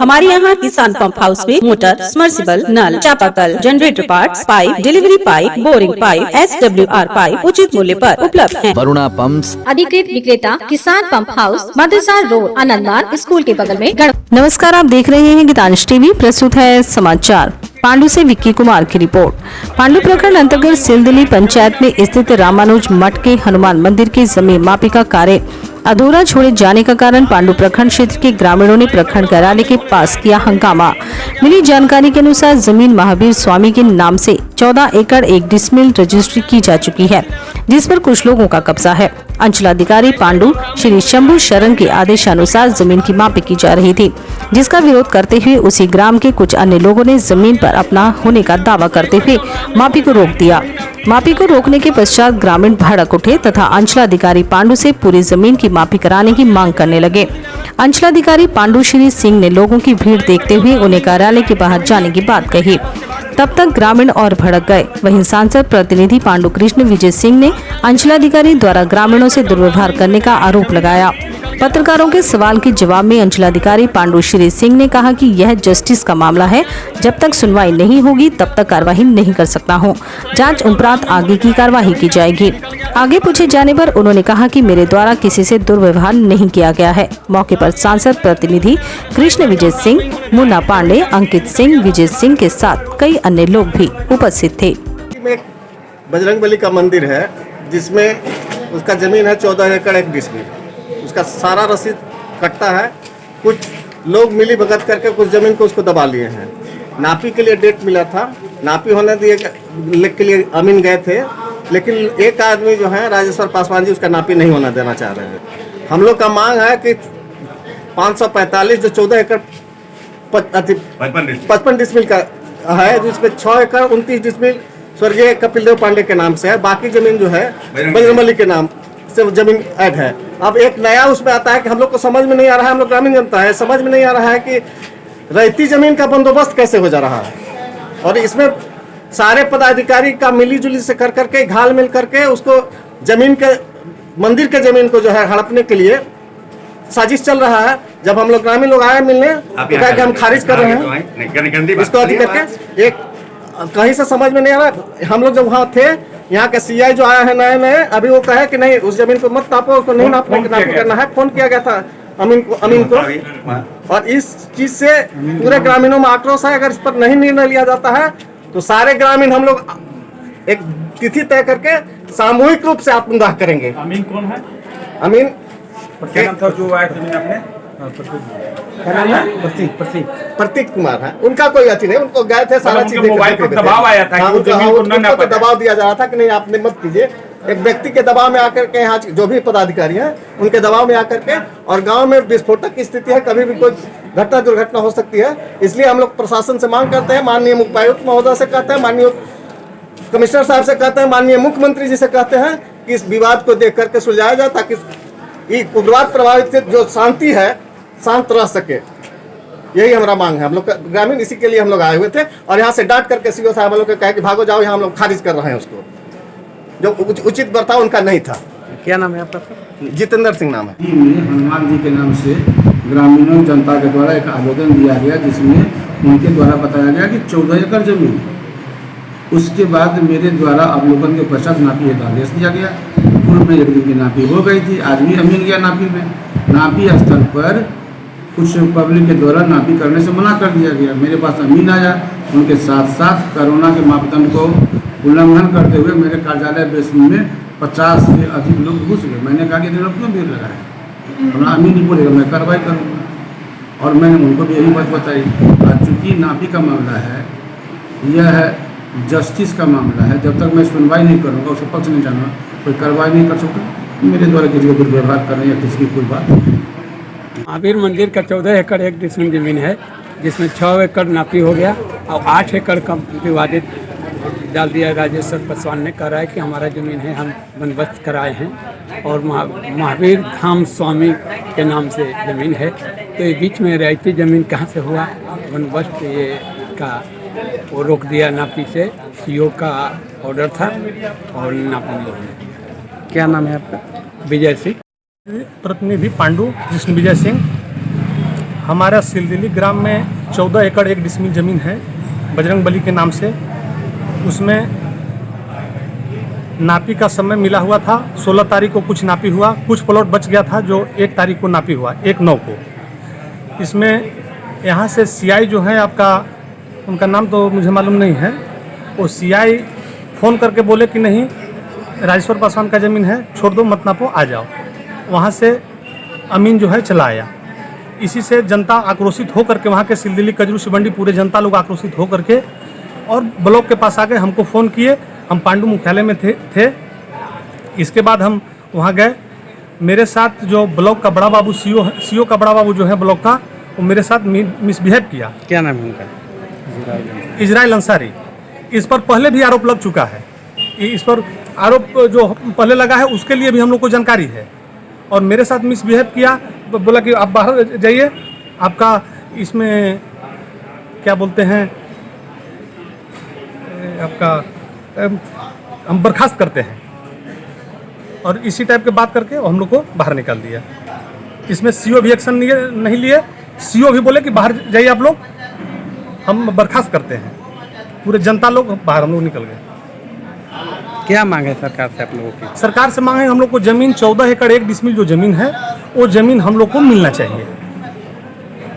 हमारे यहाँ किसान पंप हाउस में मोटर, समर्सिबल, नल, चापाकल, generator parts, pipe, delivery pipe, boring pipe, SWR pipe उचित मूल्य पर उपलब्ध हैं। वरुणा पंप्स अधिकृत विक्रेता किसान पंप हाउस, मदरसा रोड, आनंदमार्ग स्कूल के बगल में। नमस्कार, आप देख रहे हैं गीतांश टीवी। प्रस्तुत है समाचार। पांडु से विक्की कुमार की रिपोर्ट। पांडु प्रखंड अंतर्गत सिलदली पंचायत में स्थित रामानुज मठ के हनुमान मंदिर की जमीन मापी का कार्य अधूरा छोड़े जाने का कारण पांडु प्रखंड क्षेत्र के ग्रामीणों ने प्रखंड कार्यालय के पास किया हंगामा। मिली जानकारी के अनुसार जमीन महावीर स्वामी के नाम से 14 एकड़ 1 डिसमिल रजिस्ट्री की जा चुकी है, जिस पर कुछ लोगों का कब्जा है। अंचलाधिकारी पांडु श्री शंभू शरण के आदेशानुसार जमीन की मापी की जा रही थी, जिसका विरोध करते हुए उसी ग्राम के कुछ अन्य लोगों ने जमीन पर अपना होने का दावा करते हुए मापी को रोक दिया। मापी को रोकने के पश्चात ग्रामीण भड़क उठे तथा अंचलाधिकारी पांडु से पूरी जमीन की मापी कराने की मांग करने लगे। अंचलाधिकारी पांडु श्री सिंह ने लोगों की भीड़ देखते हुए उन्हें कार्यालय के बाहर जाने की बात कही। तब तक ग्रामीण और भड़क गए। वहीं सांसद प्रतिनिधि पांडु कृष्ण विजय सिंह ने अंचलाधिकारी द्वारा ग्रामीणों से दुर्व्यवहार करने का आरोप लगाया। पत्रकारों के सवाल के जवाब में अंचलाधिकारी पांडु श्री सिंह ने कहा कि यह जस्टिस का मामला है, जब तक सुनवाई नहीं होगी तब तक कार्रवाई नहीं कर सकता हूं। जांच उपरांत आगे की कार्रवाई की जाएगी। आगे पूछे जाने पर उन्होंने कहा कि मेरे द्वारा किसी से दुर्व्यवहार नहीं किया गया है। मौके पर सांसद प्रतिनिधि कृष्ण विजय सिंह, मुन्ना पांडे, अंकित सिंह, विजय सिंह के साथ कई अन्य लोग भी उपस्थित थे। बजरंगबली का मंदिर है, जिसमें उसका जमीन है 14 एकड़ 1 डिसमिल। उसका सारा रसीद कटता है। कुछ लोग मिली भगत करके कुछ जमीन को उसको दबा लिए हैं। नापी के लिए डेट मिला था, नापी होने दिए के लिए अमीन गए थे, लेकिन एक आदमी जो है राजेश्वर पासवान जी, उसका नापी नहीं होना देना चाह रहे हैं। हम लोग का मांग है कि 545 जो 14 एकड़ 55 डिसमिल का है, जिसमें 6 एकड़ 29 डिसमिल स्वर्गीय कपिल देव पांडे के नाम से है। बाकी जमीन जो है बजरंगबली के नाम से जमीन ऐड है। अब एक नया उसमें आता है कि हम लोग को समझ में नहीं आ रहा है, हम लोग ग्रामीण जनता है, समझ में नहीं आ रहा है कि रहती जमीन का बंदोबस्त कैसे हो जा रहा है। और इसमें सारे पदाधिकारी का मिली जुली से कर करके घाल मिल करके उसको जमीन के मंदिर के जमीन को जो है हड़पने के लिए साजिश चल रहा है। जब हम लोग ग्रामीण लोग आए मिलने तो कहा कि हम खारिज कर रहे हैं इसको अधिक करके। एक कहीं से समझ में नहीं आ रहा। हम लोग जब वहाँ थे, यहाँ के CI जो आया है नए, अभी वो कहे कि नहीं उस जमीन को मत नापो, उसको नहीं नापने नापी करना है। फोन किया गया था अमीन को और इस चीज से पूरे ग्रामीणों में आक्रोश है। अगर इस पर नहीं निर्णय लिया जाता है तो सारे ग्रामीण हम लोग एक तिथि तय करके सामूहिक रूप से आत्मदाह करेंगे। अमीन कौन है? अमीन क्या नाम था जो आया जमीन आपने? प्रतीक कुमार है। उनका कोई अथी नहीं, उनको गए थे सारा चीज मोबाइल पर दबाव आया था कि जमीन को न नापा जाए। दबाव दिया जा रहा था कि नहीं आपने मत कीजिए। एक व्यक्ति के दबाव में आकर के यहाँ जो भी पदाधिकारी हैं उनके दबाव में आकर के, और गांव में विस्फोटक की स्थिति है, कभी भी कोई घटना दुर्घटना हो सकती है। इसलिए हम लोग प्रशासन से मांग करते हैं, माननीय उपायुक्त महोदय से कहते हैं, माननीय कमिश्नर साहब से कहते हैं, माननीय मुख्यमंत्री जी से कहते हैं कि इस विवाद को देख करके सुलझाया जाए, ताकि उग्रवाद प्रभावित जो शांति है शांत रह सके। यही हमारा मांग है। हम लोग ग्रामीण इसी के लिए हम लोग आए हुए थे, और यहाँ से डांट करके CO साहब हम लोग कहे कि भागो जाओ, यहाँ हम लोग खारिज कर रहे हैं उसको, जो उचित बर्ताव उनका नहीं था। क्या नाम है आपका? जितेंद्र सिंह नाम है। हनुमान जी के नाम से ग्रामीणों जनता के द्वारा एक आवेदन दिया गया, जिसमें उनके द्वारा बताया गया कि 14 एकड़ जमीन। उसके बाद मेरे द्वारा अवलोकन के पश्चात नापी का आदेश दिया गया। पूर्व में 1 दिन की नापी हो गई थी, आज भी अमीन गया नापी में। नापी स्थल पर कुछ पब्लिक के द्वारा नापी करने से मना कर दिया गया। मेरे पास अमीन आया, उनके साथ साथ कोरोना के मापदंड को उल्लंघन करते हुए मेरे कार्यालय बेसमेंट में 50 से अधिक लोग घुस गए। मैंने कहा कि लोग क्यों भीड़ लगाए, अपना अमीन नहीं बोलेगा, मैं कार्रवाई करूँगा। और मैंने उनको भी यही बात बताई। चूँकि नापी का मामला है, यह जस्टिस का मामला है, जब तक मैं सुनवाई नहीं करूँगा, उसका पक्ष नहीं जानूँगा, कोई कार्रवाई नहीं कर सकता। मेरे द्वारा किसी को दुर्व्यवहार करना या किसी की कोई बात नहीं। महावीर मंदिर का 14 एकड़ 1 डिसमिल जमीन है, जिसमें 6 एकड़ नापी हो गया और 8 एकड़ का विवादित डाल दिया। राजेश्वर पासवान ने कहा है कि हमारा ज़मीन है, हम बंदोबस्त कराए हैं, और महावीर धाम स्वामी के नाम से ज़मीन है। तो ये बीच में रहती ज़मीन कहाँ से हुआ बंदोबस्त, ये का वो रोक दिया। नापी से CO का ऑर्डर था और नापी नहीं होने। क्या नाम है आपका? विजय सिंह। प्रतिनिधि पांडु कृष्ण विजय सिंह। हमारा सिलदिली ग्राम में 14 एकड़ 1 डिसमिल ज़मीन है बजरंग बली के नाम से। उसमें नापी का समय मिला हुआ था। 16 तारीख को कुछ नापी हुआ, कुछ प्लॉट बच गया था जो 1 तारीख को नापी हुआ, 1/9 को। इसमें यहाँ से सीआई जो है आपका, उनका नाम तो मुझे मालूम नहीं है, वो सीआई फ़ोन करके बोले कि नहीं राजेश्वर पासवान का ज़मीन है, छोड़ दो, मत नापो, आ जाओ। वहाँ से अमीन जो है चला आया। इसी से जनता आक्रोशित होकर के, वहाँ के सिलदिली कजरू सिबंडी पूरे जनता लोग आक्रोशित होकर के और ब्लॉक के पास आ गए। हमको फ़ोन किए, हम पांडु मुख्यालय में थे। इसके बाद हम वहाँ गए। मेरे साथ जो ब्लॉक का बड़ा बाबू सीओ का बड़ा बाबू जो है ब्लॉक का, वो मेरे साथ मिसबिहेव किया। क्या नाम है उनका? इजराइल अंसारी। इस पर पहले भी आरोप लग चुका है। इस पर आरोप जो पहले लगा है उसके लिए भी हम लोग को जानकारी है। और मेरे साथ मिसबिहेव किया, बोला कि आप बाहर जाइए, आपका इसमें क्या बोलते हैं, आपका हम बर्खास्त करते हैं। और इसी टाइप के बात करके हम लोग को बाहर निकाल दिया। इसमें सीओ भी एक्शन नहीं लिए। सीओ भी बोले कि बाहर जाइए आप लोग, हम बर्खास्त करते हैं। पूरे जनता लोग बाहर, हम लोग निकल गए। क्या मांग है सरकार से आप लोगों की? सरकार से मांगे हम लोग को ज़मीन 14 एकड़ 1 डिसमिल जो ज़मीन है, वो ज़मीन हम लोग को मिलना चाहिए।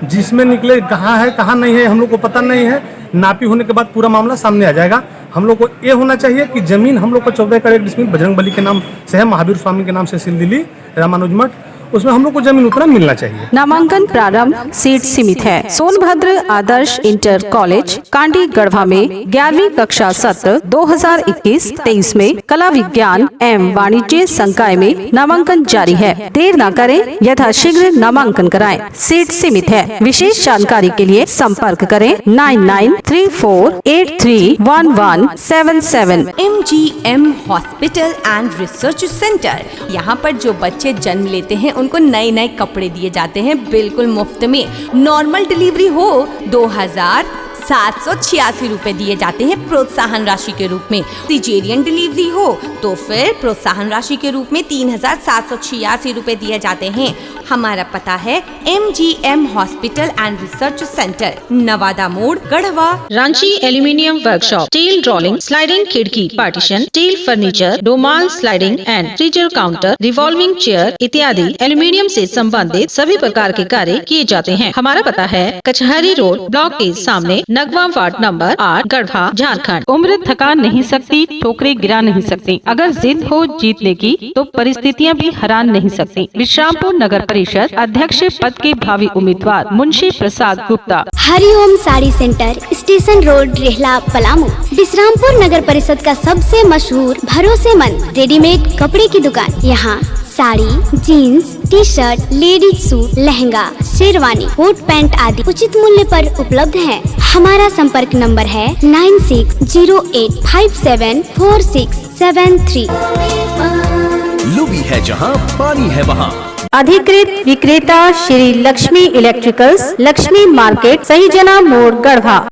जिसमें निकले कहाँ है कहाँ नहीं है हम लोग को पता नहीं है। नापी होने के बाद पूरा मामला सामने आ जाएगा। हम लोग को ये होना चाहिए कि ज़मीन हम लोग को 14 एकड़ 1 डिसमिल बजरंग बली के नाम से है, महावीर स्वामी के नाम से सिलदिली रामानुज मठ, उसमें हम लोग को जमीन उतना मिलना चाहिए। नामांकन प्रारंभ सीट सीमित है। सोनभद्र आदर्श इंटर कॉलेज कांडी गढ़वा में 11वीं कक्षा सत्र 2021-23 में कला विज्ञान एवं वाणिज्य संकाय में नामांकन जारी है। देर न करें, यथाशीघ्र नामांकन कराएं। सीट सीमित है। विशेष जानकारी के लिए संपर्क करें 9934831177। MGM hospital and research centre. यहाँ पर जो बच्चे जन्म लेते हैं उनको नए नए कपड़े दिए जाते हैं बिल्कुल मुफ्त में। नॉर्मल डिलीवरी हो 2786 रुपए दिए जाते हैं प्रोत्साहन राशि के रूप में। सिजेरियन डिलीवरी हो तो फिर प्रोत्साहन राशि के रूप में 3786 रुपए दिए जाते हैं। हमारा पता है MGM hospital and research centre, Nawada मोड़, Garhwa. Ranchi aluminium workshop, steel rolling, sliding खिड़की, पार्टीशन, स्टील फर्नीचर, डोमाल sliding and freezer counter, revolving chair इत्यादि एल्यूमिनियम से संबंधित सभी प्रकार के कार्य किए जाते हैं। हमारा पता है कचहरी रोड, ब्लॉक के सामने, नगवा वार्ड नंबर 8, गढ़वा, झारखंड। उम्र थका नहीं सकती, ठोकरे गिरा नहीं सकती। अगर जिद हो जीतने की तो परिस्थितियां भी हरा नहीं सकती। विश्रामपुर नगर परिषद अध्यक्ष पद के भावी उम्मीदवार Munshi Prasad Gupta. Hariom sari centre, station road, Rehla, Palamu. Bishrampur नगर परिषद का सबसे मशहूर भरोसेमंद रेडीमेड कपड़े की दुकान। यहाँ sari, jeans, T shirt, ladies suit, lehenga, sherwani, coat pant आदि उचित मूल्य पर उपलब्ध है। हमारा संपर्क नंबर है 9608574673। लुबी है जहां पानी है वहां। अधिकृत विक्रेता श्री लक्ष्मी इलेक्ट्रिकल्स, लक्ष्मी मार्केट, सही जना मोड़, गढ़वा।